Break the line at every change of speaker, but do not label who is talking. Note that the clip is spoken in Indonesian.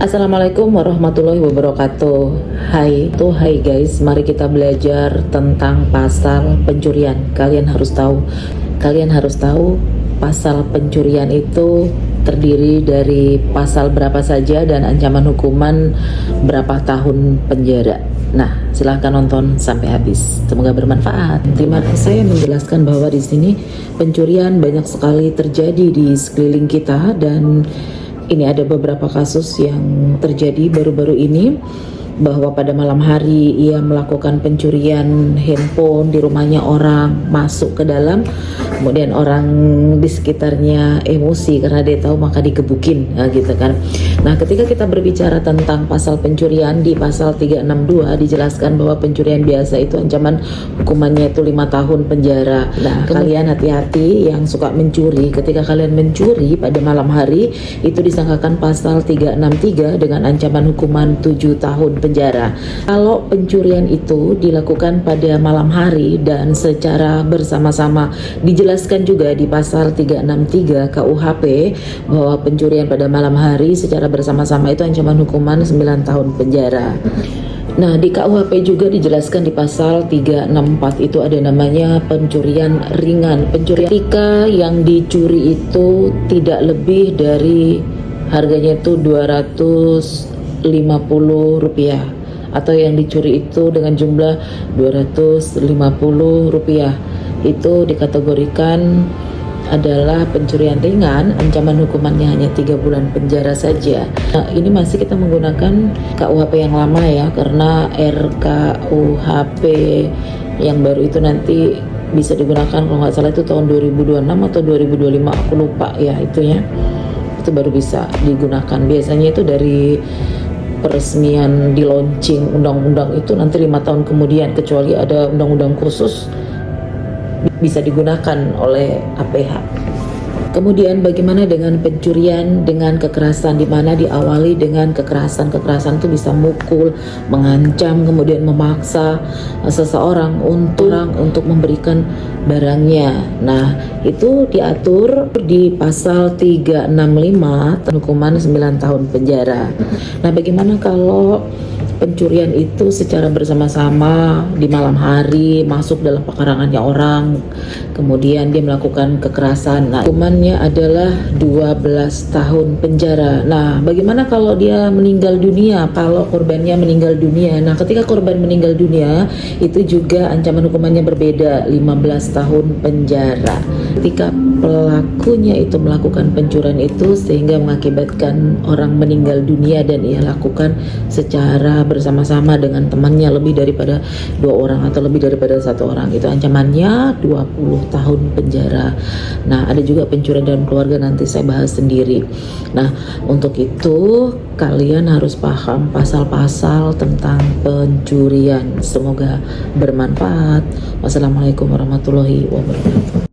Assalamualaikum warahmatullahi wabarakatuh. Hai guys, mari kita belajar tentang pasal pencurian. Kalian harus tahu pasal pencurian itu terdiri dari pasal berapa saja dan ancaman hukuman berapa tahun penjara. Nah, silahkan nonton sampai habis. Semoga bermanfaat. Saya menjelaskan bahwa di sini pencurian banyak sekali terjadi di sekeliling kita, dan ini ada beberapa kasus yang terjadi baru-baru ini, bahwa pada malam hari ia melakukan pencurian handphone di rumahnya orang, masuk ke dalam, kemudian orang di sekitarnya emosi karena dia tahu maka digebukin, gitu kan. Nah, ketika kita berbicara tentang pasal pencurian, di pasal 362 dijelaskan bahwa pencurian biasa itu ancaman hukumannya itu 5 tahun penjara. Nah, kalian hati-hati yang suka mencuri. Ketika kalian mencuri pada malam hari, itu disangkakan pasal 363 dengan ancaman hukuman 7 tahun penjara. Kalau pencurian itu dilakukan pada malam hari dan secara bersama-sama, dijelaskan juga di pasal 363 KUHP bahwa pencurian pada malam hari secara bersama-sama itu ancaman hukuman 9 tahun penjara. Nah, di KUHP juga dijelaskan di pasal 364 itu ada namanya pencurian ringan. Pencurian ketika yang dicuri itu tidak lebih dari harganya itu Rp250, atau yang dicuri itu dengan jumlah Rp250, itu dikategorikan adalah pencurian ringan. Ancaman hukumannya hanya 3 bulan penjara saja. Nah, ini masih kita menggunakan KUHP yang lama ya, karena RKUHP yang baru itu nanti bisa digunakan kalau nggak salah itu tahun 2026 atau 2025, aku lupa ya itunya. Itu baru bisa digunakan. Biasanya itu dari peresmian di launching undang-undang itu nanti 5 tahun kemudian, kecuali ada undang-undang khusus, bisa digunakan oleh APH. Kemudian bagaimana dengan pencurian dengan kekerasan, di mana diawali dengan kekerasan itu bisa mukul, mengancam, kemudian memaksa seseorang untuk memberikan barangnya. Nah, itu diatur di pasal 365, hukuman 9 tahun penjara. Nah, bagaimana kalau pencurian itu secara bersama-sama di malam hari, masuk dalam pekarangannya orang, kemudian dia melakukan kekerasan? Nah, hukumannya adalah 12 tahun penjara. Nah, bagaimana kalau dia meninggal dunia, kalau korbannya meninggal dunia? Nah, ketika korban meninggal dunia, itu juga ancaman hukumannya berbeda, 15 tahun penjara. Ketika pelakunya itu melakukan pencurian itu sehingga mengakibatkan orang meninggal dunia dan ia lakukan secara bersama-sama dengan temannya, lebih daripada 2 orang atau lebih daripada 1 orang, itu ancamannya 20 tahun penjara. Nah, ada juga pencurian dalam keluarga, nanti saya bahas sendiri. Nah, untuk itu kalian harus paham pasal-pasal tentang pencurian. Semoga bermanfaat. Wassalamualaikum warahmatullahi wabarakatuh.